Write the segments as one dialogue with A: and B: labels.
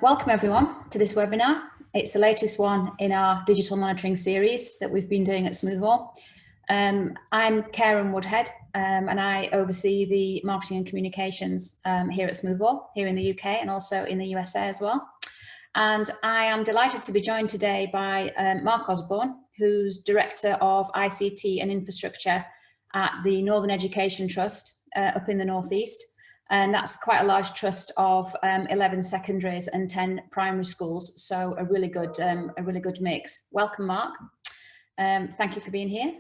A: Welcome everyone to this webinar. It's the latest one in our digital monitoring series that we've been doing at Smoothwall. I'm Karen Woodhead and I oversee the marketing and communications here at Smoothwall, here in the UK and also in the USA as well. And I am delighted to be joined today by Mark Osborne, who's Director of ICT and Infrastructure at the Northern Education Trust up in the Northeast. And that's quite a large trust of 11 secondaries and 10 primary schools. So a really good mix. Welcome, Mark. Thank you for being here.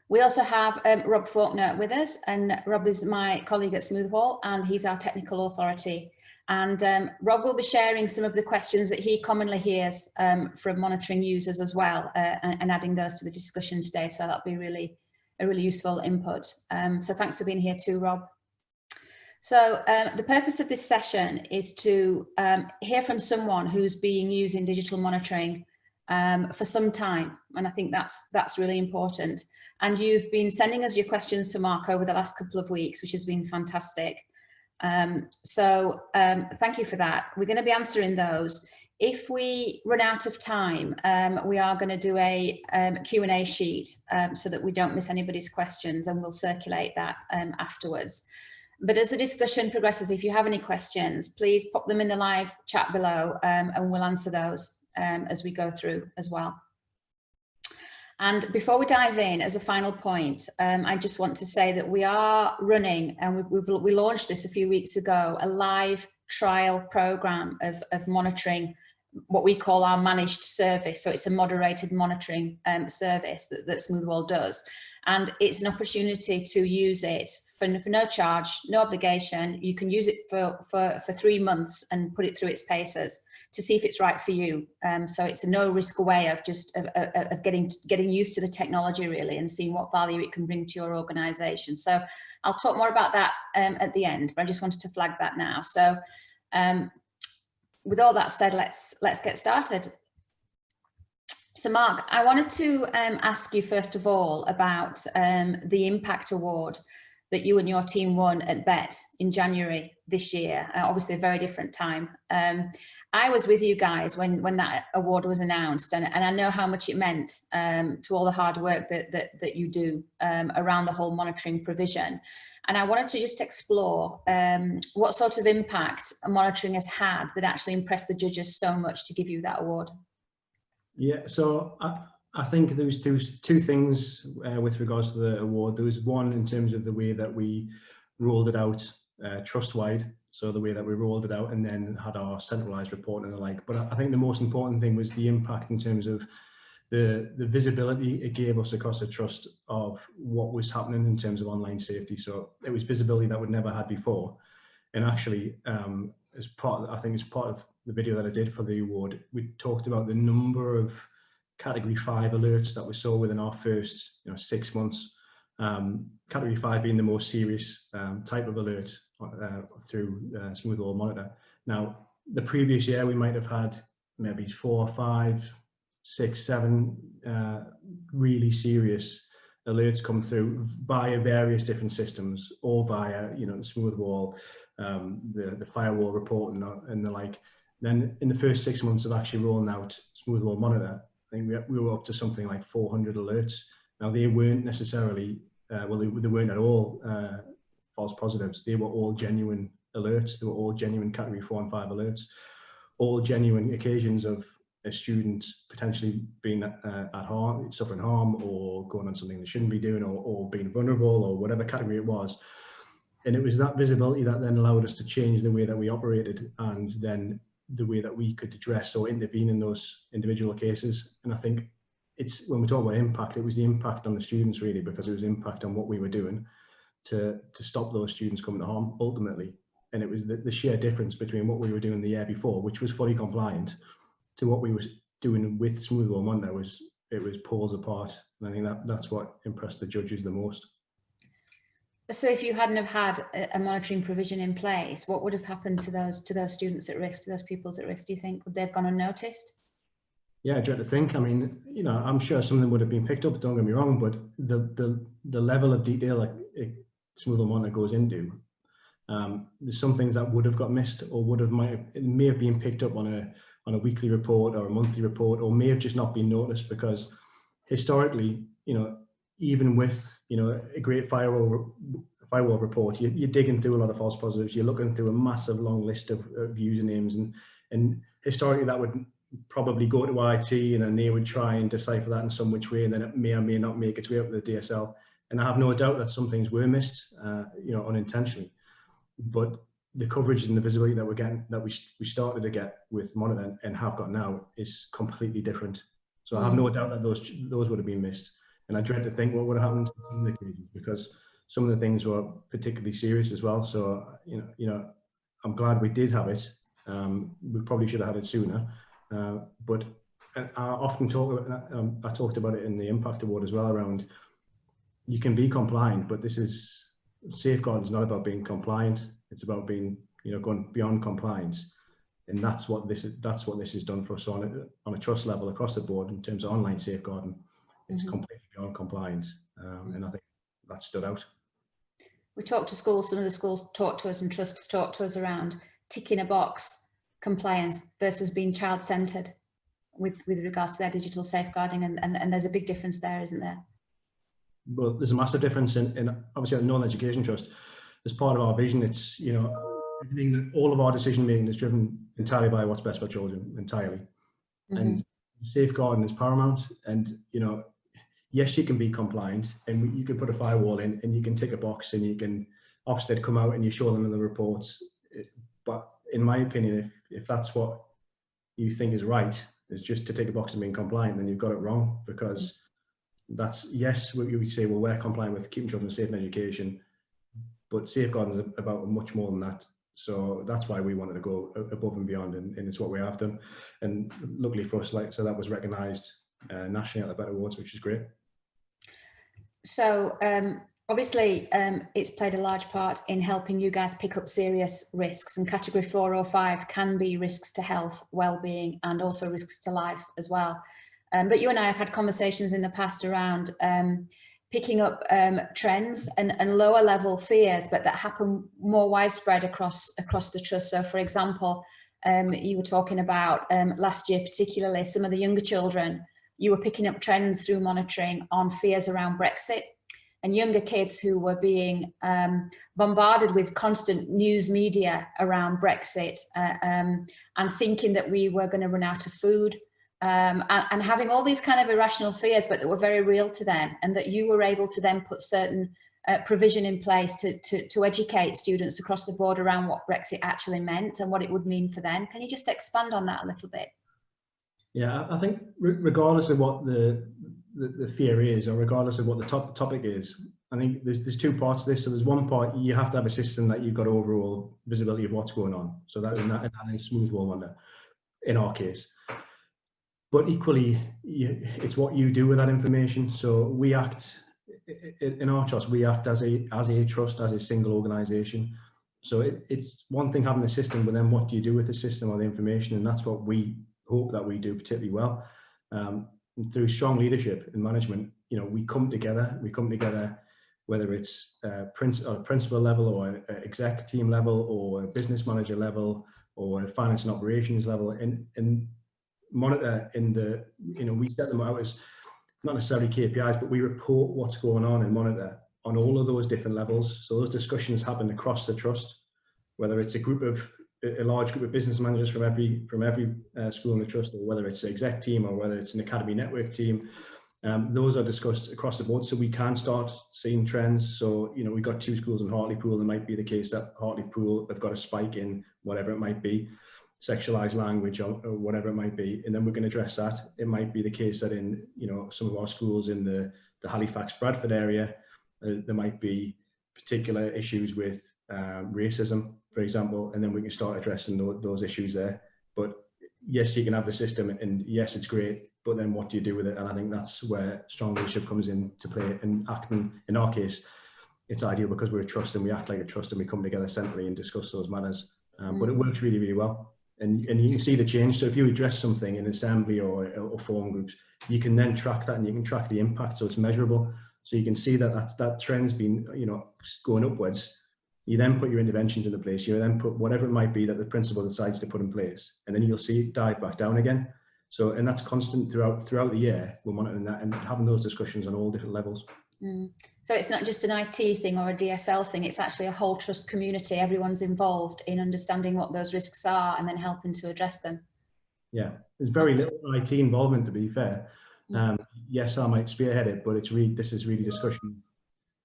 A: We also have Rob Faulkner with us, and Rob is my colleague at Smoothwall, and he's our technical authority. And Rob will be sharing some of the questions that he commonly hears from monitoring users as well, and adding those to the discussion today. So that'll be a really useful input. So thanks for being here too, Rob. So the purpose of this session is to hear from someone who's been using digital monitoring for some time, and I think that's really important. And you've been sending us your questions to Mark over the last couple of weeks, which has been fantastic. Thank you for that. We're going to be answering those. If we run out of time, we are going to do a Q&A sheet so that we don't miss anybody's questions, and we'll circulate that afterwards. But as the discussion progresses, if you have any questions, please pop them in the live chat below and we'll answer those as we go through as well. And before we dive in, as a final point, I just want to say that we are running, and we launched this a few weeks ago, a live trial program of monitoring what we call our managed service. So it's a moderated monitoring service that Smoothwall does. And it's an opportunity to use it for no charge, no obligation. You can use it for 3 months and put it through its paces to see if it's right for you. So it's a no risk way of just getting used to the technology really, and seeing what value it can bring to your organisation. So I'll talk more about that at the end, but I just wanted to flag that now. So with all that said, let's get started. So Mark, I wanted to ask you first of all about the Impact Award that you and your team won at BET in January this year. Obviously a very different time. I was with you guys when that award was announced, and I know how much it meant to all the hard work that you do around the whole monitoring provision. And I wanted to just explore what sort of impact monitoring has had that actually impressed the judges so much to give you that award. Yeah,
B: so I think there was two things with regards to the award. There was one in terms of the way that we rolled it out trust-wide, so the way that we rolled it out and then had our centralised reporting and the like. But I think the most important thing was the impact in terms of the visibility it gave us across the trust of what was happening in terms of online safety. So it was visibility that we'd never had before. And actually, as part of the video that I did for the award, we talked about the number of Category 5 alerts that we saw within our first 6 months. Category 5 being the most serious type of alert through Smoothwall Monitor. Now, the previous year we might have had maybe 4, 5, 6, 7 really serious alerts come through via various different systems, or via the Smoothwall, the firewall report and the like. Then in the first 6 months of actually rolling out Smoothwall Monitor, I think we were up to something like 400 alerts. Now they weren't necessarily, they weren't at all false positives. They were all genuine alerts. They were all genuine Category 4 and 5 alerts. All genuine occasions of a student potentially being suffering harm, or going on something they shouldn't be doing, or being vulnerable, or whatever category it was. And it was that visibility that then allowed us to change the way that we operated, and then the way that we could address or intervene in those individual cases. And I think it's, when we talk about impact, it was the impact on the students really, because it was impact on what we were doing to stop those students coming to harm ultimately. And it was the sheer difference between what we were doing the year before, which was fully compliant, to what we were doing with Smoothwall Monitor. It was poles apart. And I think that's what impressed the judges the most.
A: So if you hadn't have had a monitoring provision in place, what would have happened to those students at risk, to those pupils at risk, do you think? Would they have gone unnoticed?
B: Yeah, I dread to think. I mean, I'm sure some of them would have been picked up, don't get me wrong, but the level of detail like Smoothwall Monitor goes into, There's some things that would have got missed, or it may have been picked up on a weekly report or a monthly report, or may have just not been noticed, because historically, even with a great firewall report, you're digging through a lot of false positives. You're looking through a massive long list of usernames, and historically that would probably go to IT, and then they would try and decipher that in some which way, and then it may or may not make its way up to the DSL. And I have no doubt that some things were missed, unintentionally. But the coverage and the visibility that we're getting, that we started to get with Monitor and have got now, is completely different. So I have no doubt that those would have been missed. And I dread to think what would have happened on the occasion, because some of the things were particularly serious as well. So I'm glad we did have it. We probably should have had it sooner. But I often I talked about it in the Impact Award as well, around you can be compliant, but safeguarding is not about being compliant. It's about being, going beyond compliance. And that's what this has done for us on a trust level across the board in terms of online safeguarding. It's completely beyond compliance. And I think that stood out.
A: We talked to schools, some of the schools talked to us, and trusts talked to us around ticking a box compliance versus being child-centred with regards to their digital safeguarding, and there's a big difference there, isn't there?
B: Well, there's a massive difference in obviously at Northern Education Trust. As part of our vision, it's everything, all of our decision making is driven entirely by what's best for children, entirely. And safeguarding is paramount. And yes, you can be compliant, and you can put a firewall in, and you can tick a box, and you can Ofsted come out and you show them in the reports. But in my opinion, if that's what you think is right, is just to tick a box and being compliant, then you've got it wrong, because that's, yes, we say, well, we're compliant with keeping children safe in education, but safeguarding is about much more than that. So that's why we wanted to go above and beyond, and it's what we have done. And luckily for us, so that was recognised nationally at the Better Awards, which is great. So
A: obviously, it's played a large part in helping you guys pick up serious risks, and category 4 or 5 can be risks to health, well-being, and also risks to life as well. But you and I have had conversations in the past around picking up trends and lower level fears, but that happen more widespread across the trust. So for example, you were talking about last year, particularly some of the younger children, you were picking up trends through monitoring on fears around Brexit, and younger kids who were being bombarded with constant news media around Brexit and thinking that we were going to run out of food. And having all these kind of irrational fears, but that were very real to them, and that you were able to then put certain provision in place to educate students across the board around what Brexit actually meant and what it would mean for them. Can you just expand on that a little bit?
B: Yeah, I think regardless of what the fear is, or regardless of what the topic is, I think there's two parts to this. So there's one part, you have to have a system that you've got overall visibility of what's going on. So that is smooth wall under, in our case. But equally, it's what you do with that information. So we act, in our trust, we act as a trust, as a single organisation. So it's one thing having the system, but then what do you do with the system or the information? And that's what we hope that we do particularly well. Through strong leadership and management, we come together, whether it's principal level, or exec team level, or business manager level, or finance and operations level, and monitor we set them out as not necessarily KPIs, but we report what's going on and monitor on all of those different levels. So those discussions happen across the trust, whether it's a large group of business managers from every school in the trust, or whether it's an exec team, or whether it's an academy network team. Those are discussed across the board, so we can start seeing trends. So we've got 2 schools in Hartlepool. It might be the case that Hartlepool have got a spike in whatever it might be, sexualized language, or whatever it might be, and then we're going to address that. It might be the case that in some of our schools in the Halifax Bradford area, there might be particular issues with racism, for example, and then we can start addressing those issues there. But yes, you can have the system, and yes, it's great, but then what do you do with it? And I think that's where strong leadership comes into play. And acting, in our case, it's ideal because we're a trust, and we act like a trust, and we come together centrally and discuss those matters. But it works really, really well. And you can see the change. So if you address something in assembly or forum groups, you can then track that, and you can track the impact, so it's measurable. So you can see that trend's been going upwards, You then put your interventions into place. You then put whatever it might be that the principal decides to put in place, and then you'll see it dive back down again. So, and that's constant throughout the year. We're monitoring that and having those discussions on all different levels.
A: So it's not just an IT thing or a DSL thing, it's actually a whole trust community. Everyone's involved in understanding what those risks are and then helping to address them.
B: Yeah, there's very little IT involvement, to be fair. Yes, I might spearhead it, but this is really discussion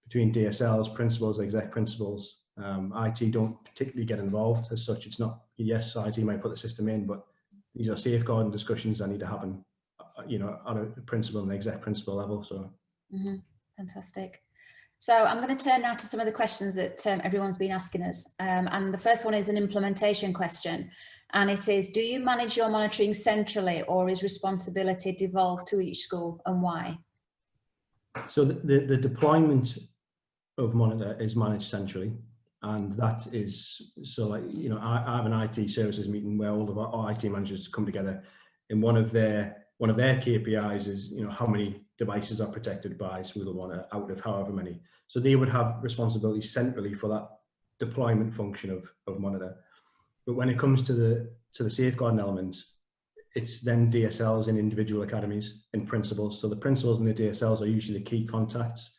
B: between DSLs, principals, exec principals. IT don't particularly get involved as such. It's not, yes, IT might put the system in, but these are safeguarding discussions that need to happen, you know, at a principal and exec principal level. So.
A: Fantastic. So I'm going to turn now to some of the questions that everyone's been asking us. And the first one is an implementation question. And it is, do you manage your monitoring centrally, or is responsibility devolved to each school, and why?
B: So the deployment of Monitor is managed centrally. And that is, so like, you know, I have an IT services meeting where all of our IT managers come together, and one of their KPIs is, you know, how many devices are protected by Smoothwell Monitor out of however many. So they would have responsibility centrally for that deployment function of Monitor. But when it comes to the safeguarding element, it's then DSLs in individual academies and principals. So the principals and the DSLs are usually the key contacts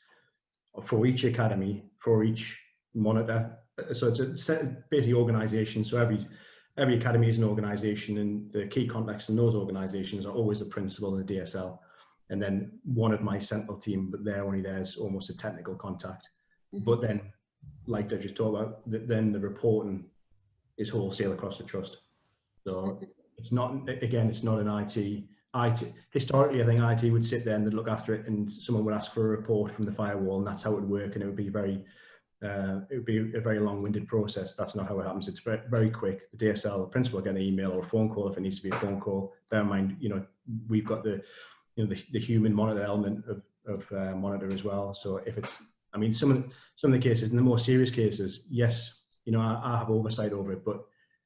B: for each academy, for each monitor. So it's a set, basically organisation. So every academy is an organisation, and the key contacts in those organisations are always the principal and the DSL, and then one of my central team, but they're only there as almost a technical contact. But then, like I just talked about, then the reporting is wholesale across the trust. So it's not, again, it's not an IT. Historically, I think IT would sit there and they'd look after it, and someone would ask for a report from the firewall, and that's how it would work, and it would be a very long-winded process. That's not how it happens. It's very, very quick. The DSL, the principal, will get an email or a phone call if it needs to be a phone call. Bear in mind, you know, we've got the human monitor element of monitor as well. So if it's, I mean, some of the cases, in the more serious cases, yes, you know, I have oversight over it, but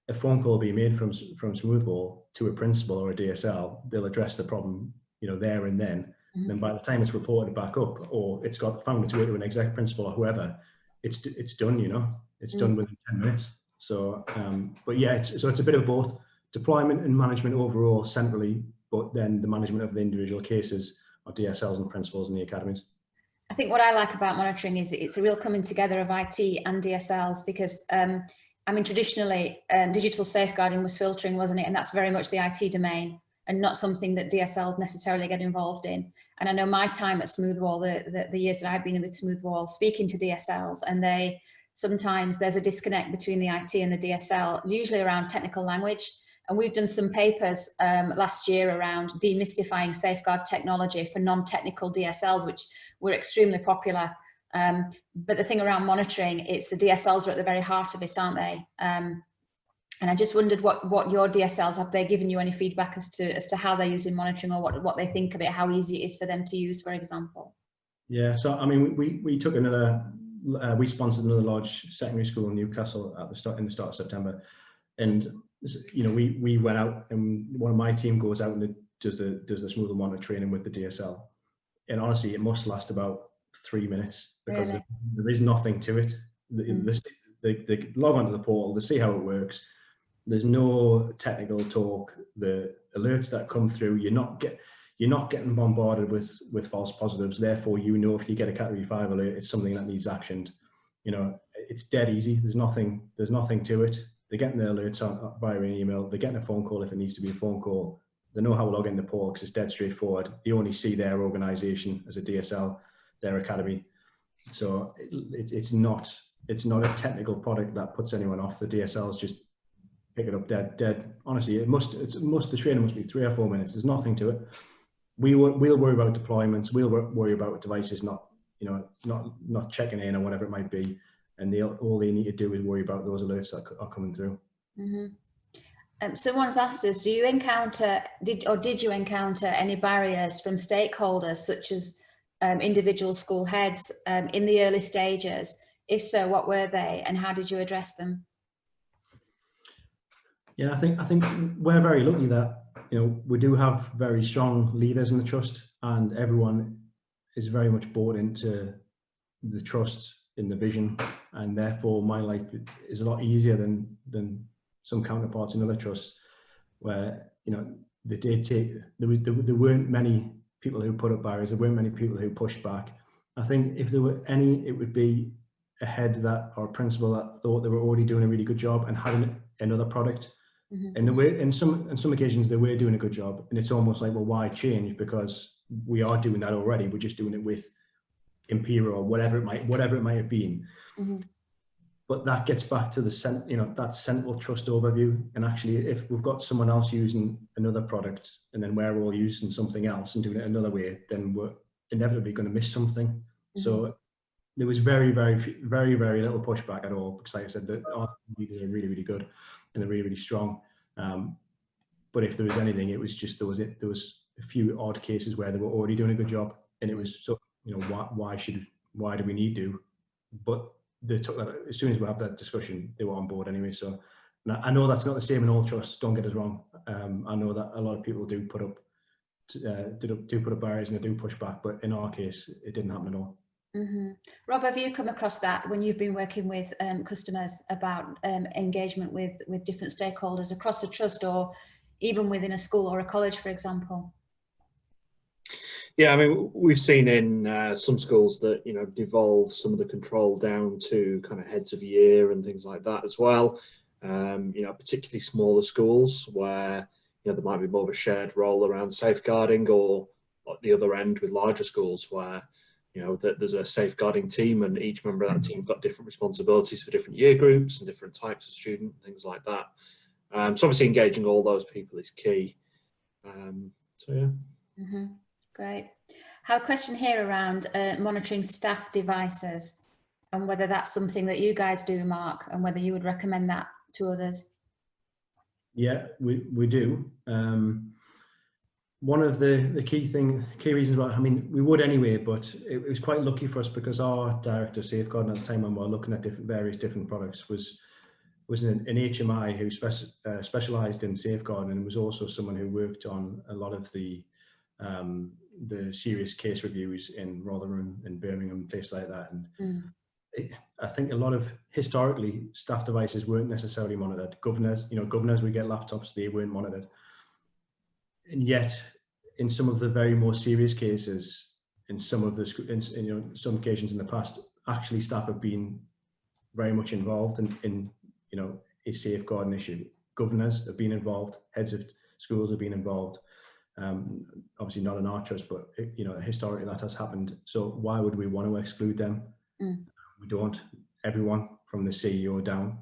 B: a phone call being made from Smoothwell to a principal or a DSL, they'll address the problem, you know, there and then. And then by the time it's reported back up, or it's got found its way to an exec principal or whoever, it's done, you know, it's done within 10 minutes. So, but yeah, it's a bit of both deployment and management overall centrally, but then the management of the individual cases are DSLs and principals in the academies.
A: I think what I like about monitoring is it's a real coming together of IT and DSLs, because I mean, traditionally digital safeguarding was filtering, wasn't it? And that's very much the IT domain and not something that DSLs necessarily get involved in. And I know my time at Smoothwell, the years that I've been with Smoothwell, speaking to DSLs, and sometimes there's a disconnect between the IT and the DSL, usually around technical language. And we've done some papers last year around demystifying safeguard technology for non-technical DSLs, which were extremely popular. But the thing around monitoring, it's the DSLs are at the very heart of it, aren't they? And I just wondered what your DSLs, have they given you any feedback as to how they're using monitoring, or what they think of it, how easy it is for them to use, for example? Yeah,
B: so I mean, we took we sponsored another large secondary school in Newcastle at the start of September, and you know, we went out, and one of my team goes out and does the Smoothwell Monitor training with the DSL, and honestly, it must last about 3 minutes, because really? there is nothing to it. They log onto the portal, they see how it works. There's no technical talk. The alerts that come through, you're not getting bombarded with false positives. Therefore, you know, if you get a Category 5 alert, it's something that needs actioned. You know, it's dead easy. There's nothing to it. They're getting their alerts via an email. They're getting a phone call if it needs to be a phone call. They know how to log in the portal because it's dead straightforward. They only see their organisation as a DSL, their academy. So it's not a technical product that puts anyone off. The DSLs just pick it up dead. Honestly, the training must be 3 or 4 minutes. There's nothing to it. We'll worry about deployments. We'll worry about devices not checking in or whatever it might be. And all they need to do is worry about those alerts that are coming through.
A: Someone's asked us, did you encounter any barriers from stakeholders, such as individual school heads, in the early stages? If so, what were they, and how did you address them?
B: Yeah, I think we're very lucky that, you know, we do have very strong leaders in the trust, and everyone is very much bought into the trust in the vision, and therefore my life is a lot easier than some counterparts in other trusts, where, you know, they did take, there weren't many people who put up barriers, there weren't many people who pushed back. I think if there were any, it would be a head that, or a principal that thought they were already doing a really good job and had another product. And the way, in some occasions they were doing a good job, and it's almost like, well, why change? Because we are doing that already. We're just doing it with Imperial or whatever it might have been. But that gets back to the that central trust overview. And actually, if we've got someone else using another product, and then we're all using something else and doing it another way, then we're inevitably going to miss something. So there was very little pushback at all, because, like I said, our leaders are really, really good and they're really, really strong. But if there was anything, it was just there was a few odd cases where they were already doing a good job, and it was so, you know, why do we need to? But they took that, as soon as we have that discussion, they were on board anyway. So I know that's not the same in all trusts, don't get us wrong. I know that a lot of people do put up barriers and they do push back, but in our case, it didn't happen at all.
A: Rob, have you come across that when you've been working with customers about engagement with different stakeholders across a trust, or even within a school or a college, for example?
C: Yeah, I mean, we've seen in some schools that, you know, devolve some of the control down to kind of heads of year and things like that as well. You know, particularly smaller schools where, you know, there might be more of a shared role around safeguarding, or at the other end with larger schools where, you know, that there's a safeguarding team, and each member of that team got different responsibilities for different year groups and different types of student, things like that. So obviously engaging all those people is key. So yeah.
A: Great. Have a question here around monitoring staff devices, and whether that's something that you guys do, Mark, and whether you would recommend that to others.
B: Yeah, we do. One of the key reasons why, I mean, we would anyway, but it was quite lucky for us, because our director of safeguarding at the time when we were looking at various different products was an HMI who specialised in safeguarding, and was also someone who worked on a lot of the serious case reviews in Rotherham and Birmingham, places like that. And I think a lot of, historically, staff devices weren't necessarily monitored. Governors would get laptops, they weren't monitored. And yet, in some of the very more serious cases, in some of the, you know, some occasions in the past, actually staff have been very much involved in you know, a safeguarding issue. Governors have been involved, heads of schools have been involved. Obviously not in our trust, but, you know, historically that has happened. So why would we want to exclude them? We don't. Everyone from the CEO down,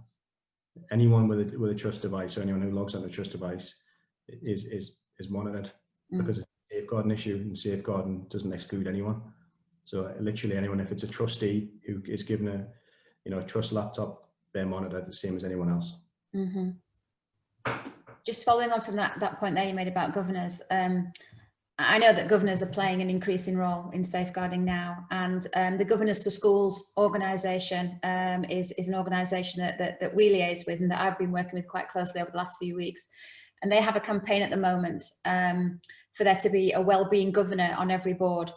B: anyone with a trust device, or anyone who logs on a trust device is monitored, because it's a safeguarding issue, and safeguarding doesn't exclude anyone. So literally anyone, if it's a trustee who is given a trust laptop, they're monitored the same as anyone else.
A: Just following on from that point there you made about governors, I know that governors are playing an increasing role in safeguarding now, and the Governors for Schools organisation is an organisation that we liaise with, and that I've been working with quite closely over the last few weeks. And they have a campaign at the moment for there to be a wellbeing governor on every board,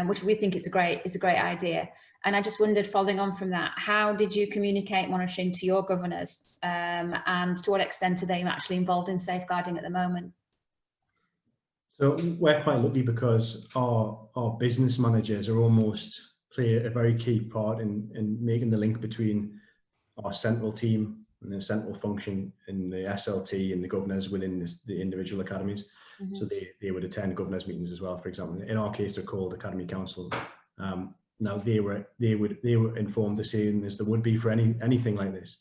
A: which we think is a great idea. And I just wondered, following on from that, how did you communicate monitoring to your governors, and to what extent are they actually involved in safeguarding at the moment?
B: So we're quite lucky, because our business managers are almost play a very key part in making the link between our central team and the central function in the SLT and the governors within the individual academies. So they would attend governors meetings as well, for example. In our case, they're called academy councils. Now they were informed the same as there would be for anything like this.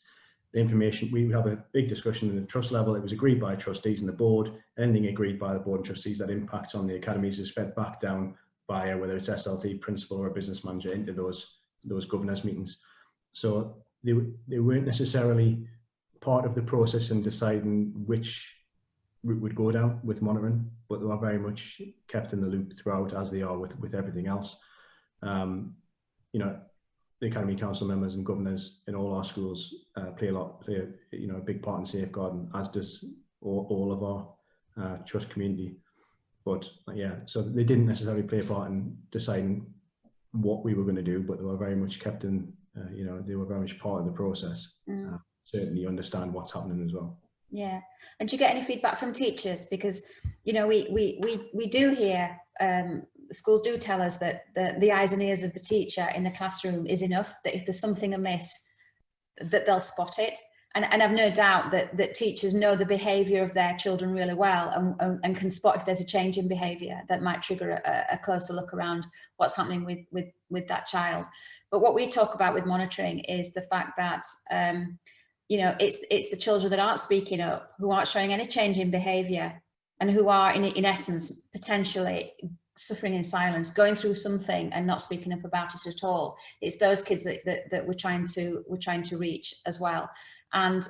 B: The information, we have a big discussion in the trust level. It was agreed by trustees and the board. Anything agreed by the board and trustees that impacts on the academies is fed back down via, whether it's SLT, principal, or a business manager, into those governors meetings. So they weren't necessarily part of the process in deciding which route would go down with monitoring, but they were very much kept in the loop throughout, as they are with everything else. You know, the academy council members and governors in all our schools play a big part in safeguarding, as does all of our trust community. But yeah, so they didn't necessarily play a part in deciding what we were going to do, but they were very much kept in you know, they were very much part of the process. Certainly understand what's happening as well.
A: Yeah. And do you get any feedback from teachers? Because, you know, we do hear, schools do tell us that the eyes and ears of the teacher in the classroom is enough, that if there's something amiss, that they'll spot it. And I've no doubt that teachers know the behaviour of their children really well, and can spot if there's a change in behaviour that might trigger a closer look around what's happening with that child. But what we talk about with monitoring is the fact that, you know, it's the children that aren't speaking up, who aren't showing any change in behaviour, and who are in essence potentially suffering in silence, going through something and not speaking up about it at all. It's those kids that we're trying to reach as well, and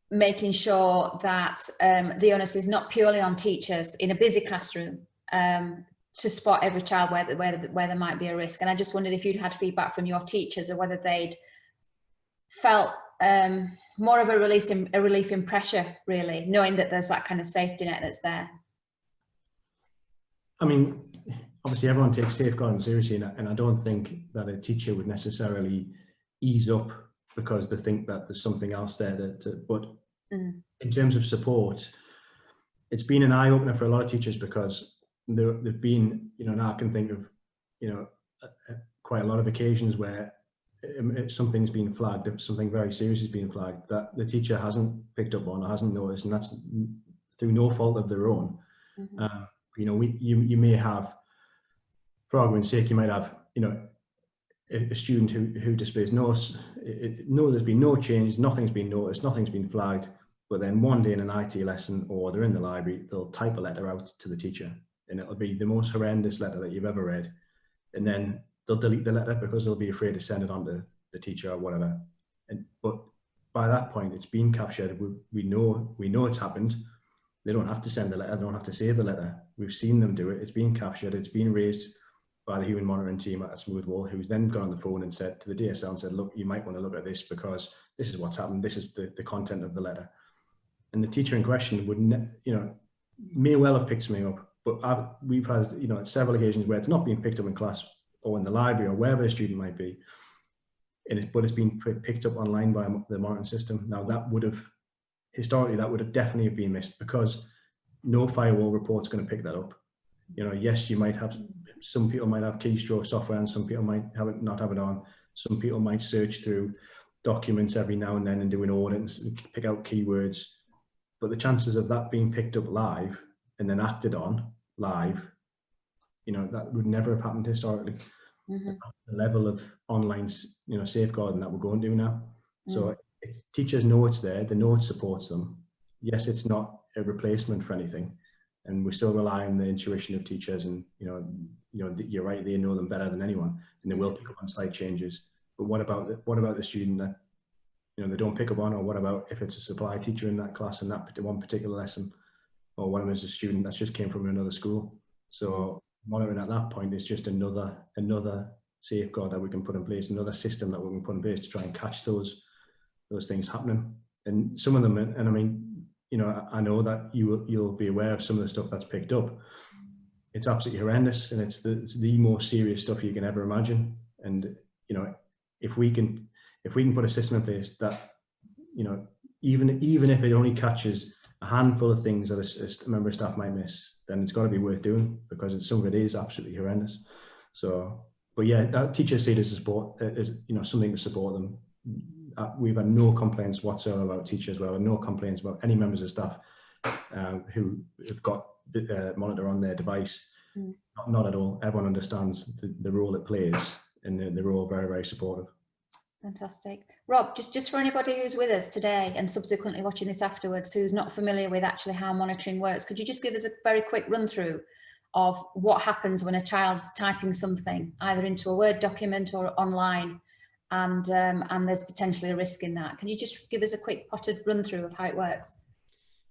A: making sure that the onus is not purely on teachers in a busy classroom to spot every child where there might be a risk. And I just wondered if you'd had feedback from your teachers, or whether they'd felt more of a relief in pressure, really, knowing that there's that kind of safety net that's there.
B: I mean, obviously everyone takes safeguarding seriously, and I don't think that a teacher would necessarily ease up because they think that there's something else there. But in terms of support, it's been an eye-opener for a lot of teachers, because there've been, you know, now I can think of, you know, quite a lot of occasions where something's been flagged, something very serious has been flagged that the teacher hasn't picked up on or hasn't noticed, and that's through no fault of their own. You know, you may have, for argument's sake, you might have, you know, a student who displays there's been no change, nothing's been noticed, nothing's been flagged, but then one day in an IT lesson, or they're in the library, they'll type a letter out to the teacher, and it'll be the most horrendous letter that you've ever read, and then they'll delete the letter because they'll be afraid to send it on to the teacher or whatever. But by that point, it's been captured. We know it's happened. They don't have to send the letter. They don't have to save the letter. We've seen them do it. It's been captured. It's been raised by the human monitoring team at Smoothwall, who's then got on the phone and said to the DSL and said, look, you might want to look at this because this is what's happened. This is the content of the letter. And the teacher in question would, you know, may well have picked something up, but we've had, you know, several occasions where it's not being picked up in class or in the library or wherever a student might be, but it's been picked up online by the monitoring system. Now that would have, historically, that would have definitely been missed, because no firewall report's going to pick that up. You know, yes, you might have, some people might have keystroke software and some people might not have it on. Some people might search through documents every now and then and do an audit and pick out keywords. But the chances of that being picked up live and then acted on live, you know, that would never have happened historically. The level of online, you know, safeguarding that we're going to do now. So teachers know it's there. They know it supports them. Yes, it's not a replacement for anything, and we still rely on the intuition of teachers. And you know, you're right. They know them better than anyone, and they will pick up on slight changes. But what about the student that, you know, they don't pick up on? Or what about if it's a supply teacher in that class in that one particular lesson, or one of them is a student that's just came from another school? So monitoring at that point is just another safeguard that we can put in place, another system that we can put in place to try and catch those things happening. And some of them, and I mean, you know, I know that you'll be aware of some of the stuff that's picked up. It's absolutely horrendous, and it's the most serious stuff you can ever imagine. And you know, if we can put a system in place that, you know, even if it only catches a handful of things that a member of staff might miss, then it's got to be worth doing, because some of it is absolutely horrendous. So, but yeah, teachers see it as a support, as, you know, something to support them. We've had no complaints whatsoever about teachers. Well, no complaints about any members of staff who have got the monitor on their device. Not at all. Everyone understands the role it plays, and they're all very, very supportive.
A: Fantastic. Rob, just for anybody who's with us today and subsequently watching this afterwards, who's not familiar with actually how monitoring works, could you just give us a very quick run through of what happens when a child's typing something either into a Word document or online, and there's potentially a risk in that? Can you just give us a quick potted run through of how it works?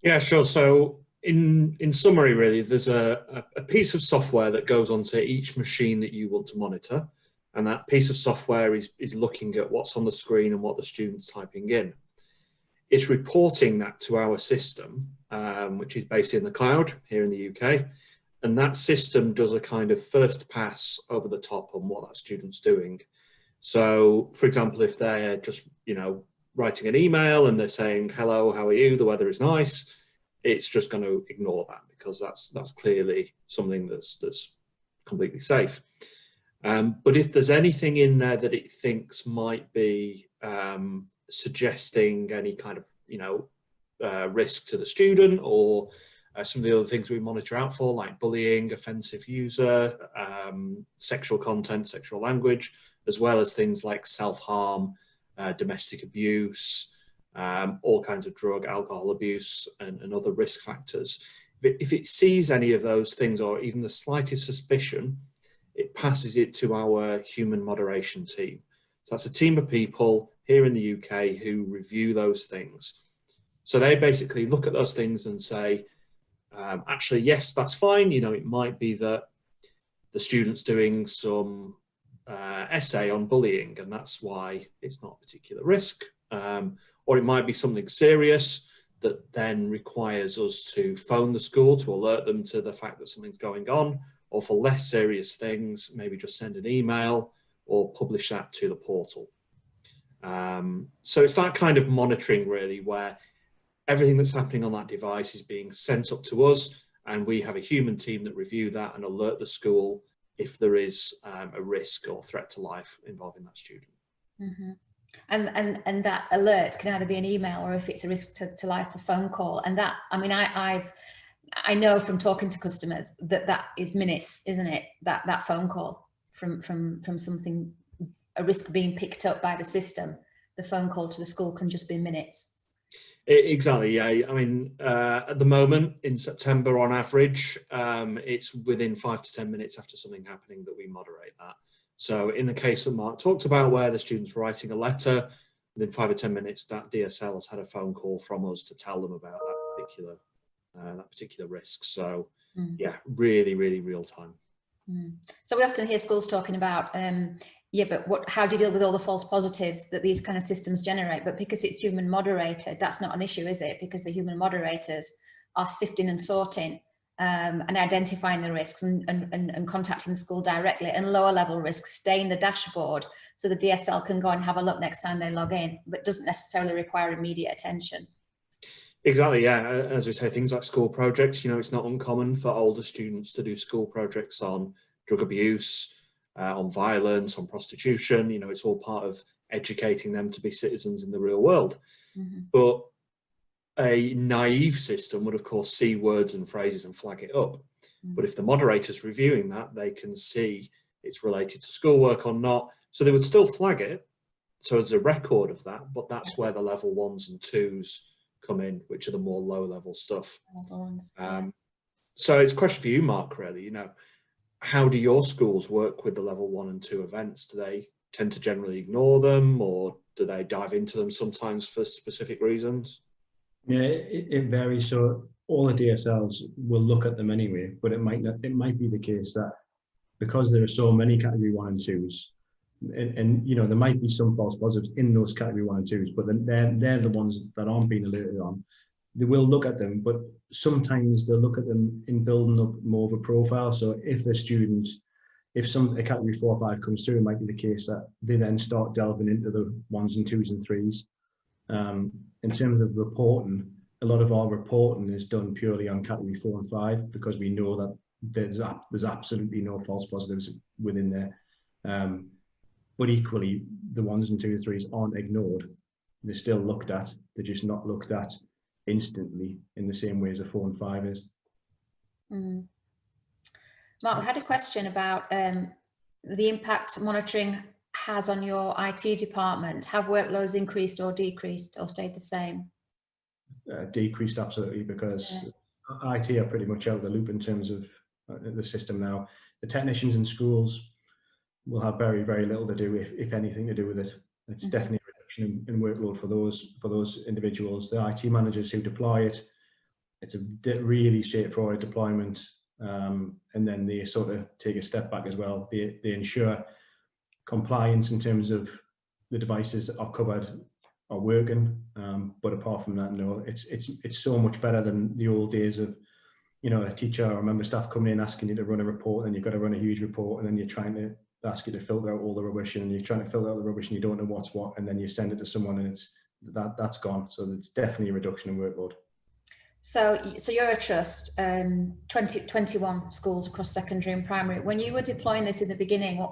C: Yeah, sure. So in summary, really, there's a piece of software that goes onto each machine that you want to monitor. And that piece of software is looking at what's on the screen and what the student's typing in. It's reporting that to our system, which is based in the cloud here in the UK. And that system does a kind of first pass over the top on what that student's doing. So, for example, if they're just, writing an email and they're saying, hello, how are you? The weather is nice. It's just going to ignore that because that's clearly something that's completely safe. But if there's anything in there that it thinks might be suggesting any kind of, risk to the student, or some of the other things we monitor out for, like bullying, offensive user, sexual content, sexual language, as well as things like self-harm, domestic abuse, all kinds of drug, alcohol abuse, and other risk factors. If it sees any of those things, or even the slightest suspicion, it passes it to our human moderation team. So that's a team of people here in the UK who review those things. So they basically look at those things and say, actually, yes, that's fine. It might be that the student's doing some essay on bullying, and that's why it's not a particular risk. Or it might be something serious that then requires us to phone the school to alert them to the fact that something's going on, or for less serious things, maybe just send an email or publish that to the portal. So it's that kind of monitoring really, where everything that's happening on that device is being sent up to us, and we have a human team that review that and alert the school if there is a risk or threat to life involving that student.
A: Mm-hmm. And that alert can either be an email, or if it's a risk to life, a phone call. And that, I mean, I know from talking to customers that is minutes, isn't it? That phone call from something, a risk being picked up by the system. The phone call to the school can just be minutes.
C: Exactly, yeah. I mean, at the moment in September, on average, it's within 5 to 10 minutes after something happening that we moderate that. So in the case that Mark talked about, where the student's writing a letter, within 5 or 10 minutes, that DSL has had a phone call from us to tell them about that particular risk. So yeah, really, really real time.
A: So we often hear schools talking about, yeah, but how do you deal with all the false positives that these kind of systems generate? But because it's human moderated, that's not an issue, is it? Because the human moderators are sifting and sorting and identifying the risks and contacting the school directly, and lower level risks stay in the dashboard so the DSL can go and have a look next time they log in, but doesn't necessarily require immediate attention.
C: Exactly, yeah. As we say, things like school projects, it's not uncommon for older students to do school projects on drug abuse, on violence, on prostitution. It's all part of educating them to be citizens in the real world. But a naive system would, of course, see words and phrases and flag it up. But if the moderator's reviewing that, they can see it's related to schoolwork or not. So they would still flag it. So there's a record of that, but that's where the level 1s and 2s come in, which are the more low-level stuff. So it's a question for you, Mark, really. How do your schools work with the level 1 and 2 events? Do they tend to generally ignore them, or do they dive into them sometimes for specific reasons?
B: Yeah, it varies. So all the DSLs will look at them anyway, but it might be the case that because there are so many category 1 and 2s, and there might be some false positives in those category 1 and 2s, but they're the ones that aren't being alerted on. They will look at them, but sometimes they'll look at them in building up more of a profile. So if the student, if a category 4 or 5 comes through, it might be the case that they then start delving into the 1s and 2s and 3s. In terms of reporting, a lot of our reporting is done purely on category 4 and 5, because we know that there's absolutely no false positives within there. But equally, the 1s and 2s and 3s aren't ignored. They're still looked at. They're just not looked at instantly in the same way as a 4 and 5 is.
A: Mark, I had a question about the impact monitoring has on your IT department. Have workloads increased or decreased, or stayed the same?
B: Decreased, absolutely, because IT are pretty much out of the loop in terms of the system now. The technicians in schools will have very, very little to do, if anything, to do with it. It's definitely a reduction in workload for those individuals. The IT managers who deploy it, it's a really straightforward deployment, and then they sort of take a step back as well. They ensure compliance in terms of the devices that are covered are working, but apart from that, no, it's so much better than the old days of a teacher or a member of staff coming in asking you to run a report, and you've got to run a huge report, and then you're trying to ask you to filter out all the rubbish, and you're trying to filter out the rubbish and you don't know what's what, and then you send it to someone and that's gone. So it's definitely a reduction in workload.
A: So you're a trust, 21 schools across secondary and primary. When you were deploying this in the beginning,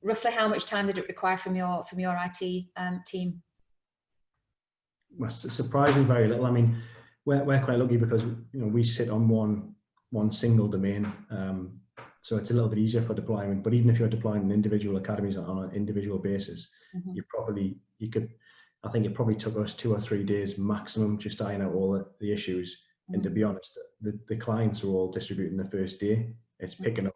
A: roughly how much time did it require from your IT team?
B: Well, surprisingly very little. I mean, we're quite lucky because we sit on one single domain, so it's a little bit easier for deployment. But even if you're deploying individual academies on an individual basis, I think it probably took us 2 or 3 days maximum just iron out all the issues. And to be honest, the clients are all distributing the first day. It's picking up.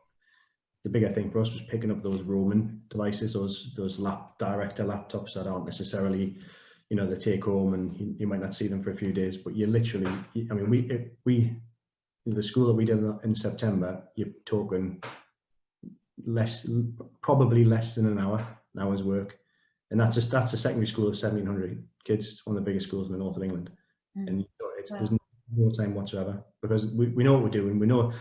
B: The bigger thing for us was picking up those roaming devices, those director laptops that aren't necessarily, the take home, and you might not see them for a few days. But you literally, I mean, the school that we did in September, you're talking probably less than an hour's work. And that's a secondary school of 1,700 kids. It's one of the biggest schools in the north of England. And there's no time whatsoever, because we know what we're doing. We know,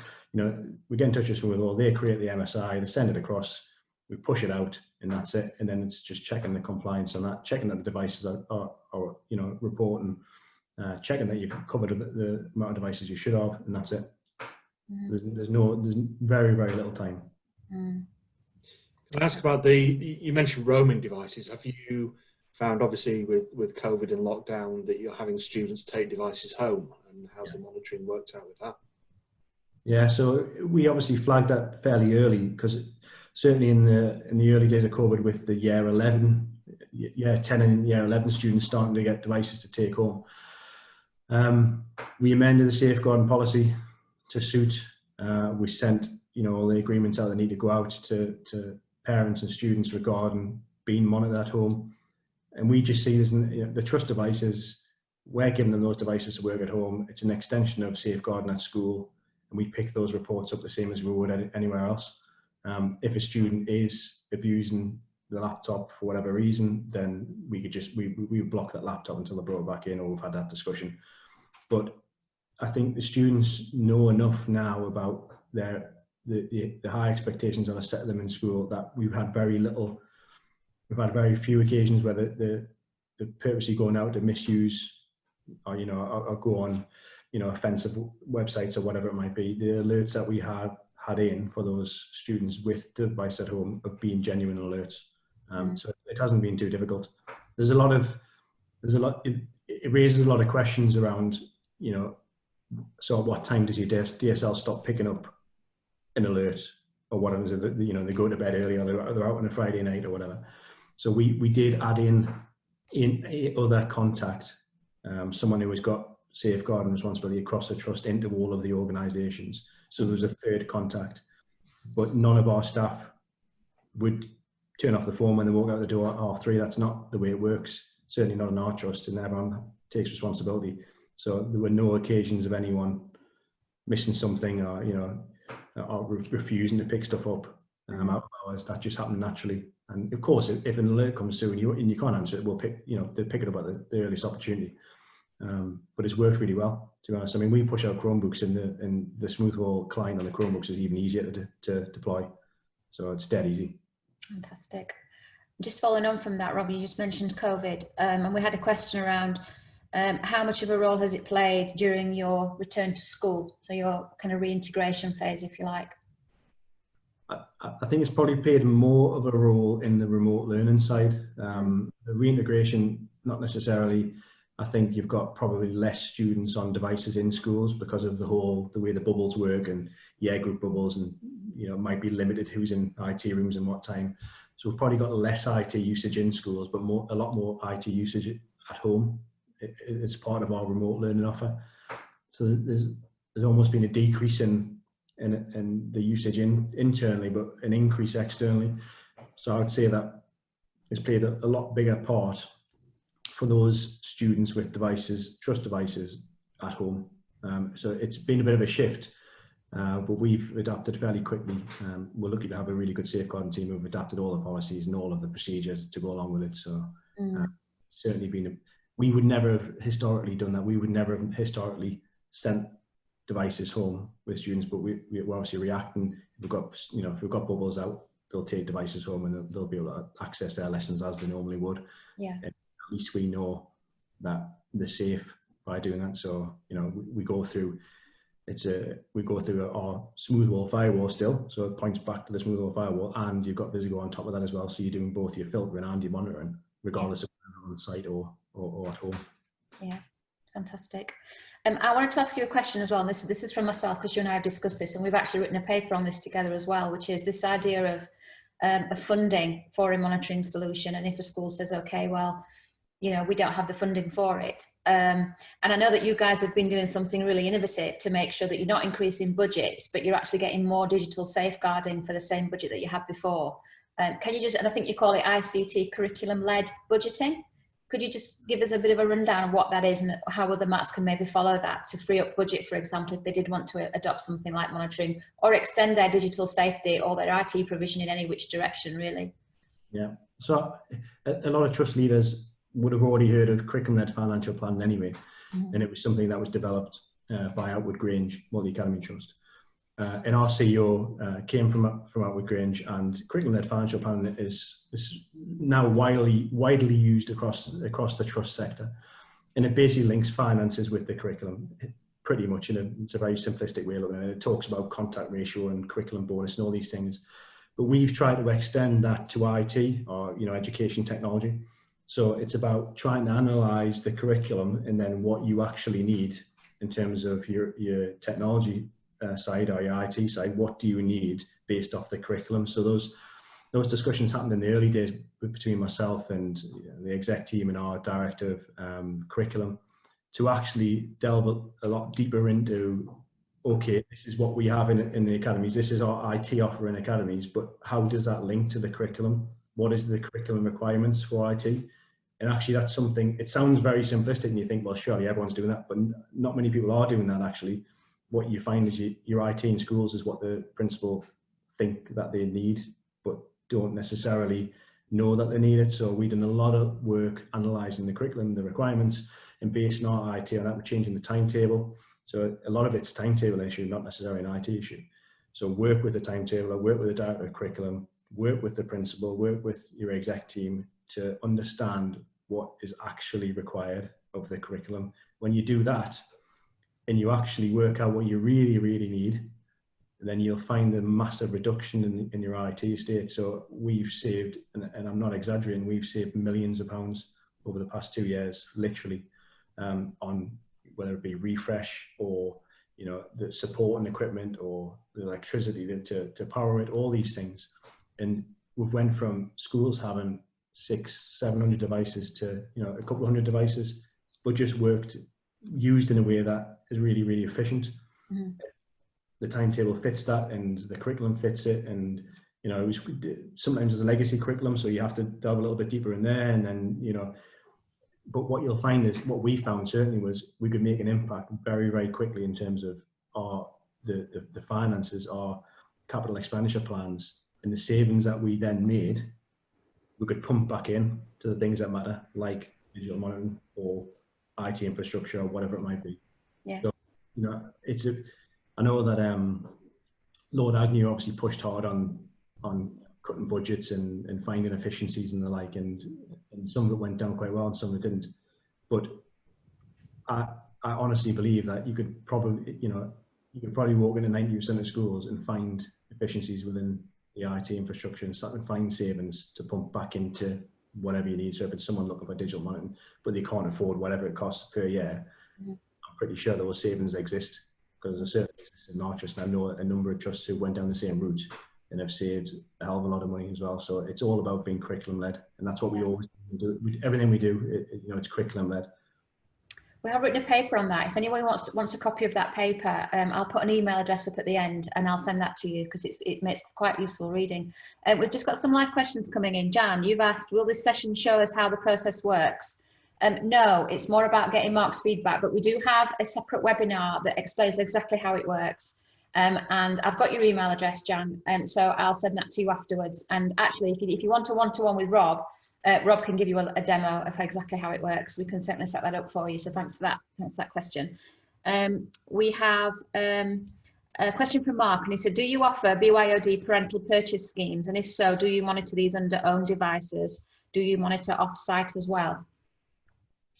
B: we get in touch with school, they create the MSI, they send it across, we push it out, and that's it. And then it's just checking the compliance on that, checking that the devices are reporting, checking that you've covered the amount of devices you should have, and that's it. There's very, very little time.
C: Can I ask about you mentioned roaming devices. Have you found, obviously with COVID and lockdown, that you're having students take devices home, and how's the monitoring worked out with that?
B: Yeah, so we obviously flagged that fairly early, because certainly in the early days of COVID, with the year 10 and year 11 students starting to get devices to take home, we amended the safeguarding policy to suit. We sent all the agreements out that need to go out to parents and students regarding being monitored at home. And we just see this, the trust devices, we're giving them those devices to work at home. It's an extension of safeguarding at school, and we pick those reports up the same as we would anywhere else. If a student is abusing the laptop for whatever reason, then we would block that laptop until they brought it back in, or we've had that discussion. But I think the students know enough now about the high expectations on a set of them in school that we've had very few occasions where the purposely going out to misuse or go on offensive websites or whatever it might be. The alerts that we had in for those students with the device at home have been genuine alerts. So it hasn't been too difficult. It raises a lot of questions around, so at what time does your DSL stop picking up an alert, or whatever? They go to bed early, or they're out on a Friday night or whatever. So we did add in other contact, someone who has got safeguarding responsibility across the trust into all of the organisations. So there was a third contact, but none of our staff would turn off the phone when they walk out the door at 3:30. That's not the way it works. Certainly not in our trust, and everyone takes responsibility. So there were no occasions of anyone missing something or refusing to pick stuff up out of hours. That just happened naturally. And of course, if an alert comes through and you can't answer it, they'll pick it up at the earliest opportunity. But it's worked really well, to be honest. I mean, we push out Chromebooks, and the Smoothwall client on the Chromebooks is even easier to deploy. So it's dead easy.
A: Fantastic. Just following on from that, Rob, you just mentioned COVID, and we had a question around how much of a role has it played during your return to school? So your kind of reintegration phase, if you like.
B: I think it's probably played more of a role in the remote learning side. The reintegration, not necessarily. I think you've got probably less students on devices in schools because of the way the bubbles work, and group bubbles, and it might be limited who's in IT rooms and what time. So we've probably got less IT usage in schools, but a lot more IT usage at home. It's part of our remote learning offer. So there's almost been a decrease in the usage internally, but an increase externally. So I would say that it's played a lot bigger part for those students with trust devices at home. So it's been a bit of a shift, but we've adapted fairly quickly. We're lucky to have a really good safeguarding team who've adapted all the policies and all of the procedures to go along with it. So certainly we would never have historically done that. We would never have historically sent devices home with students, but we're obviously reacting. If we've got bubbles out, they'll take devices home and they'll be able to access their lessons as they normally would.
A: Yeah.
B: And at least we know that they're safe by doing that. So, you know, we go through our smooth wall firewall still, so it points back to the smooth wall firewall, and you've got Visigo on top of that as well. So you're doing both your filtering and your monitoring, regardless of whether on site or at home. Yeah.
A: Fantastic. I wanted to ask you a question as well, and this is from myself, because you and I have discussed this, and we've actually written a paper on this together as well, which is this idea of funding for a monitoring solution. And if a school says, okay, well, you know, we don't have the funding for it. And I know that you guys have been doing something really innovative to make sure that you're not increasing budgets, but you're actually getting more digital safeguarding for the same budget that you had before. Can you just, and I think you call it ICT Curriculum-led Budgeting. Could you just give us a bit of a rundown of what that is and how other MATs can maybe follow that to free up budget, for example, if they did want to adopt something like monitoring or extend their digital safety or their IT provision in any which direction, really?
B: Yeah, so a lot of trust leaders would have already heard of curriculum-led financial planning anyway, and it was something that was developed by Outward Grange Multi-Academy Trust. And our CEO came from Outward Grange, and curriculum-led financial planning is now widely used across the trust sector, and it basically links finances with the curriculum pretty much it's a very simplistic way of looking at it. It talks about contact ratio and curriculum bonus and all these things, but we've tried to extend that to IT, or education technology. So it's about trying to analyze the curriculum and then what you actually need in terms of your technology side or your IT side. What do you need based off the curriculum? So those discussions happened in the early days between myself and the exec team and our director of curriculum to actually delve a lot deeper into, okay, this is what we have in the academies, this is our IT offer in academies, but how does that link to the curriculum? What is the curriculum requirements for IT? And actually that's something, it sounds very simplistic and you think, well, surely everyone's doing that, but not many people are doing that actually. What you find is your IT in schools is what the principal think that they need, but don't necessarily know that they need it. So we've done a lot of work analysing the curriculum, the requirements, and basing our IT on that. We're changing the timetable. So a lot of it's a timetable issue, not necessarily an IT issue. So work with the timetable, work with the director of curriculum, work with the principal, work with your exec team to understand what is actually required of the curriculum. When you do that, and you actually work out what you really, really need, then you'll find a massive reduction in your IT estate. So we've saved, and I'm not exaggerating, we've saved millions of pounds over the past 2 years, literally, on whether it be refresh or the support and equipment or the electricity to power it, all these things. And we've went from schools having 600-700 devices to a couple of hundred devices, but just used in a way that is really, really efficient. Mm-hmm. The timetable fits that, and the curriculum fits it, and sometimes there's a legacy curriculum, so you have to delve a little bit deeper in there, and then but what you'll find is, what we found certainly was, we could make an impact very, very quickly in terms of the finances, our capital expenditure plans, and the savings that we then made, we could pump back in to the things that matter, like digital monitoring or IT infrastructure or whatever it might be.
A: Yeah.
B: So, I know that Lord Agnew obviously pushed hard on cutting budgets and finding efficiencies and the like, and some of it went down quite well and some of it didn't. But I honestly believe that you could probably walk into 90% of schools and find efficiencies within the IT infrastructure and start to find savings to pump back into whatever you need. So if it's someone looking for digital monitoring, but they can't afford whatever it costs per year, mm-hmm. I'm pretty sure those savings exist, because there's a certain business in our trust, and I know a number of trusts who went down the same route and have saved a hell of a lot of money as well. So it's all about being curriculum led, and that's what we always do. Everything we do, it's curriculum led.
A: We have written a paper on that. If anyone wants a copy of that paper, I'll put an email address up at the end and I'll send that to you, because it makes quite useful reading. We've just got some live questions coming in. Jan, you've asked, will this session show us how the process works? No, it's more about getting Mark's feedback, but we do have a separate webinar that explains exactly how it works. And I've got your email address, Jan, so I'll send that to you afterwards. And actually, if you want a one-to-one with Rob, Rob can give you a demo of exactly how it works. We can certainly set that up for you. So thanks for that. Thanks for that question. We have A question from Mark, and he said, do you offer BYOD parental purchase schemes? And if so, do you monitor these under own devices? Do you monitor off-site as well?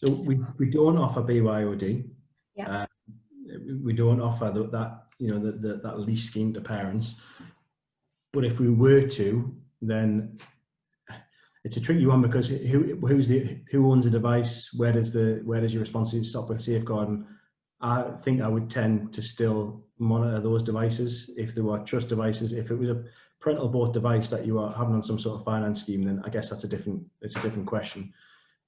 B: So we don't offer BYOD.
A: Yeah.
B: We don't offer that lease scheme to parents. But if we were to, then it's a tricky one, because who owns the device? Where does your responsibility stop with safeguarding? I think I would tend to still monitor those devices if they were trust devices. If it was a parental bought device that you are having on some sort of finance scheme, then I guess it's a different question.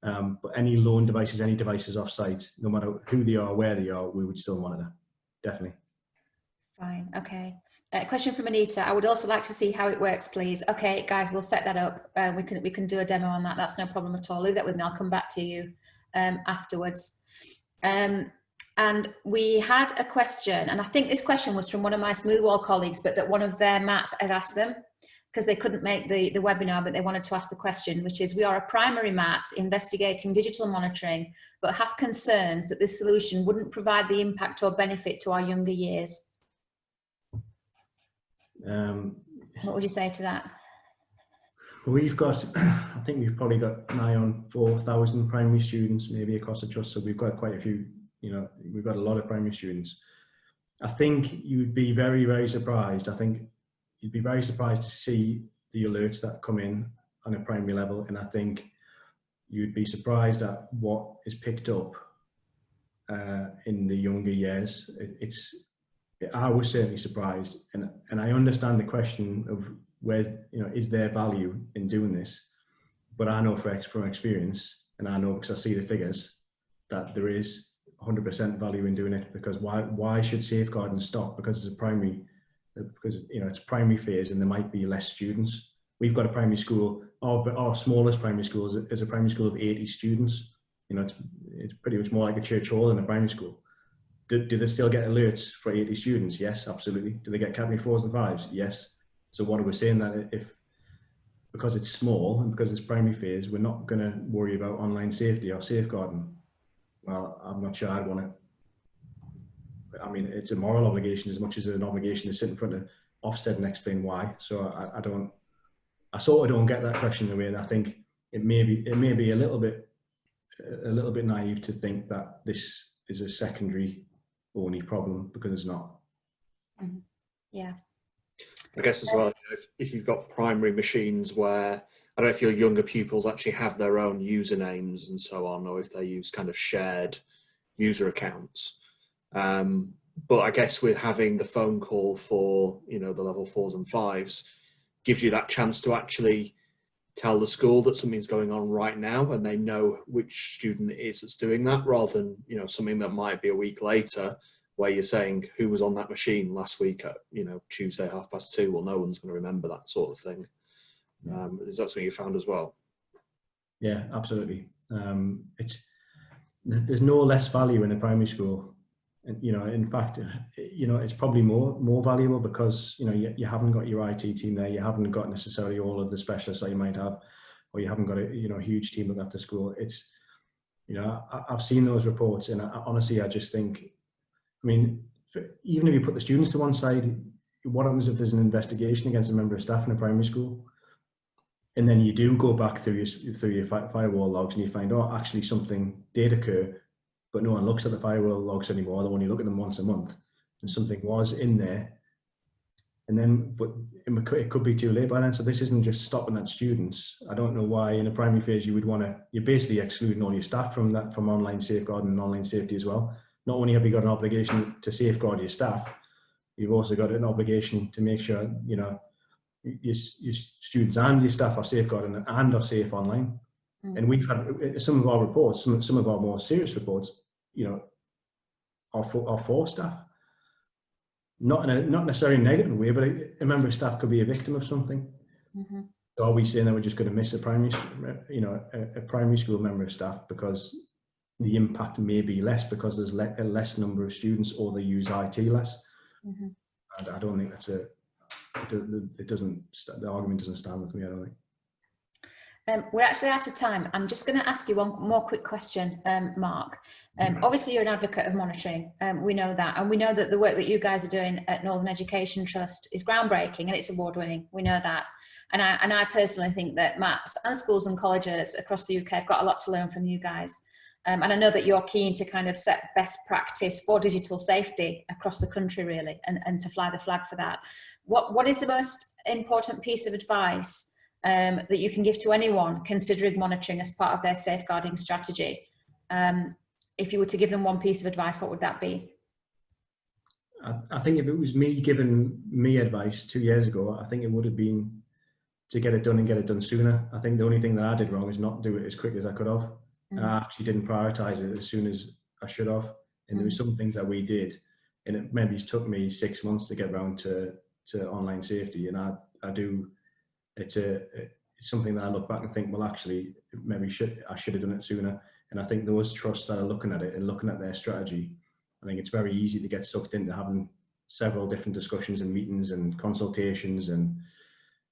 B: But any loan devices, any devices off-site, no matter who they are, where they are, we would still monitor. Definitely.
A: Fine. Okay. Question from Anita. I would also like to see how it works, please. Okay, guys, we'll set that up. We can do a demo on that. That's no problem at all. Leave that with me. I'll come back to you afterwards. And we had a question, and I think this question was from one of my Smoothwall colleagues, but that one of their mats had asked them, because they couldn't make the webinar, but they wanted to ask the question, which is, we are a primary mat investigating digital monitoring, but have concerns that this solution wouldn't provide the impact or benefit to our younger years. What would you say to that?
B: We've got, I think we've probably got nigh on 4,000 primary students maybe across the trust, so we've got quite a few, we've got a lot of primary students. I think you'd be very, very surprised. I think you'd be very surprised to see the alerts that come in on a primary level, and I think you'd be surprised at what is picked up in the younger years. I was certainly surprised, and I understand the question of where's, is there value in doing this? But I know from experience, and I know because I see the figures, that there is 100% value in doing it. Because why should safeguarding stop because it's it's primary phase and there might be less students? We've got a primary school, our smallest primary school is a primary school of 80 students. It's pretty much more like a church hall than a primary school. Do they still get alerts for 80 students? Yes, absolutely. Do they get category 4s and 5s? Yes. So what are we saying, that because it's small and because it's primary phase, we're not going to worry about online safety or safeguarding? Well, I'm not sure I'd want it. I mean, it's a moral obligation as much as an obligation to sit in front of Ofsted and explain why. So I sort of don't get that question in a way, and I think it may be a little bit naive to think that this is a secondary only problem, because it's not.
A: Mm-hmm. Yeah.
C: I guess as well, if you've got primary machines where, I don't know if your younger pupils actually have their own usernames and so on, or if they use kind of shared user accounts. But I guess with having the phone call for, the level 4s and 5s, gives you that chance to actually tell the school that something's going on right now, and they know which student it is that's doing that, rather than, something that might be a week later where you're saying who was on that machine last week at, Tuesday 2:30. Well, no one's going to remember that sort of thing. Is that something you found as well?
B: Yeah, absolutely. There's no less value in a primary school. And, in fact, it's probably more valuable because, you haven't got your IT team there. You haven't got necessarily all of the specialists that you might have, or you haven't got a huge team looking after school. It's, I've seen those reports, and honestly, I just think, even if you put the students to one side, what happens if there's an investigation against a member of staff in a primary school? And then you do go back through your firewall logs and you find, oh, actually something did occur, but no one looks at the firewall logs anymore. They only look at them once a month, and something was in there. And then, but it could be too late by then. So this isn't just stopping at students. I don't know why in a primary phase you would want to, you're basically excluding all your staff from online safeguarding and online safety as well. Not only have you got an obligation to safeguard your staff, you've also got an obligation to make sure, your students and your staff are safeguarded and are safe online. Mm. And we've had some of our reports, some of our more serious reports, are for staff. Not necessarily in a negative way, but a member of staff could be a victim of something. Mm-hmm. So are we saying that we're just going to miss a primary school member of staff because the impact may be less because there's a less number of students, or they use IT less? Mm-hmm. And I don't think that's the argument doesn't stand with me, I don't think.
A: We're actually out of time. I'm just going to ask you one more quick question, Mark. Obviously, you're an advocate of monitoring. We know that. And we know that the work that you guys are doing at Northern Education Trust is groundbreaking and it's award-winning. We know that. And I personally think that MAPs and schools and colleges across the UK have got a lot to learn from you guys. And I know that you're keen to kind of set best practice for digital safety across the country, really, and to fly the flag for that. What is the most important piece of advice that you can give to anyone considering monitoring as part of their safeguarding strategy? If you were to give them one piece of advice, what would that be?
B: I think if it was me giving me advice 2 years ago, I think it would have been to get it done and get it done sooner. I think the only thing that I did wrong is not do it as quick as I could have. And I actually didn't prioritize it as soon as I should have. And there were some things that we did, and it maybe took me 6 months to get around to online safety. And I do, it's something that I look back and think, well, actually, maybe I should have done it sooner. And I think those trusts that are looking at it and looking at their strategy, I think it's very easy to get sucked into having several different discussions and meetings and consultations and,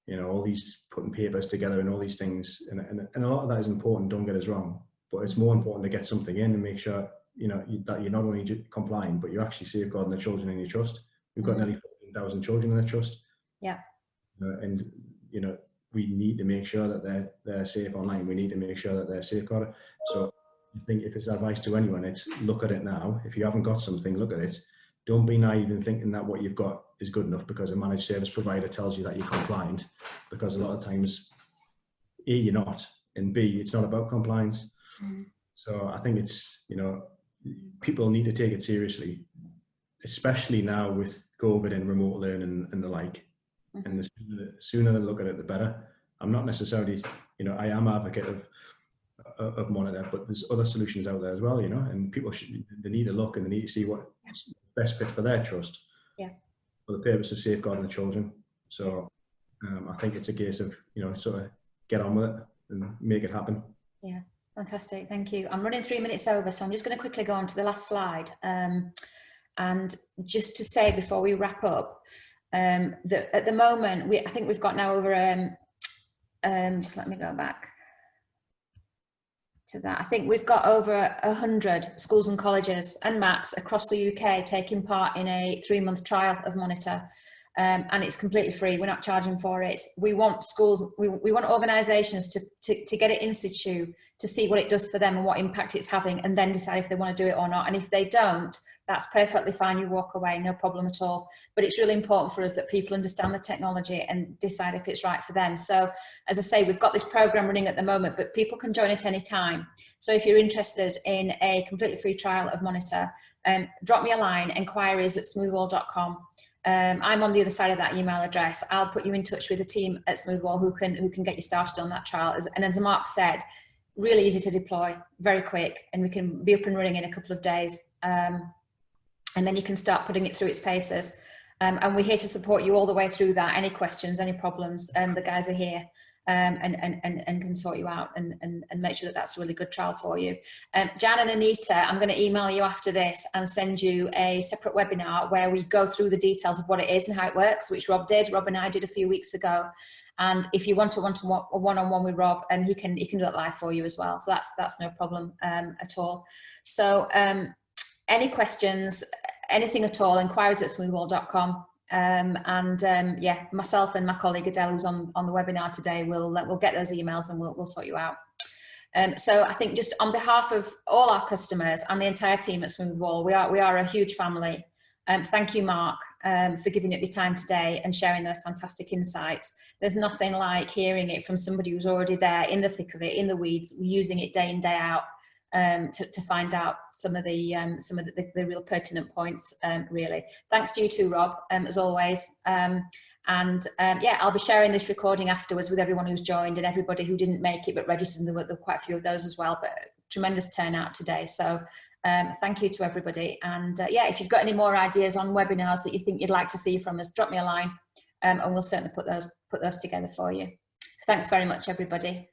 B: you know, all these putting papers together and all these things. And a lot of that is important, don't get us wrong, but it's more important to get something in and make sure, you know, that you're not only complying, but you're actually safeguarding the children in your trust. We've got nearly 14,000 children in the trust.
A: Yeah.
B: And, you know, we need to make sure that they're safe online. We need to make sure that they're safeguarded. So I think if it's advice to anyone, it's look at it now. If you haven't got something, look at it. Don't be naive in thinking that what you've got is good enough because a managed service provider tells you that you're compliant, because a lot of times, A, you're not, and B, it's not about compliance. So I think it's, you know, people need to take it seriously, especially now with COVID and remote learning and the like. And the sooner they look at it, the better. I'm not necessarily, you know, I am an advocate of monitor, but there's other solutions out there as well, you know, and people they need to look and they need to see what's best fit for their trust. Yeah. For the purpose of safeguarding the children. So I think it's a case of, you know, sort of get on with it and make it happen.
A: Yeah. Fantastic, thank you. I'm running 3 minutes over, so I'm just going to quickly go on to the last slide. And just to say before we wrap up, that at the moment, I think we've got now over, just let me go back to that. I think we've got over 100 schools and colleges and MATs across the UK taking part in a 3-month trial of Monitor. And it's completely free. We're not charging for it. We want schools, we want organisations to get it in situ, to see what it does for them and what impact it's having, and then decide if they want to do it or not. And if they don't, that's perfectly fine. You walk away, no problem at all. But it's really important for us that people understand the technology and decide if it's right for them. So as I say, we've got this programme running at the moment, but people can join at any time. So if you're interested in a completely free trial of Monitor, drop me a line, enquiries@smoothwall.com. I'm on the other side of that email address. I'll put you in touch with the team at Smoothwall who can get you started on that trial. And as Mark said, really easy to deploy, very quick, and we can be up and running in a couple of days. And then you can start putting it through its paces. And we're here to support you all the way through that. Any questions, any problems, the guys are here and can sort you out and make sure that that's a really good trial for you. Jan and Anita, I'm going to email you after this and send you a separate webinar where we go through the details of what it is and how it works, which Rob and I did a few weeks ago. And if you want a one-on-one with Rob, he can do that live for you as well. So that's no problem at all. So any questions, anything at all, enquiries@smoothwall.com. Yeah, myself and my colleague Adele, who's on the webinar today, we'll get those emails and we'll sort you out. So I think just on behalf of all our customers and the entire team at Smoothwall, we are a huge family. Thank you, Mark, for giving up your time today and sharing those fantastic insights. There's nothing like hearing it from somebody who's already there in the thick of it, in the weeds, using it day in, day out. To find out some of the real pertinent points, really. Thanks to you too, Rob, as always. Yeah, I'll be sharing this recording afterwards with everyone who's joined and everybody who didn't make it but registered. There were quite a few of those as well, but tremendous turnout today. So thank you to everybody. And yeah, if you've got any more ideas on webinars that you think you'd like to see from us, drop me a line and we'll certainly put those together for you. Thanks very much, everybody.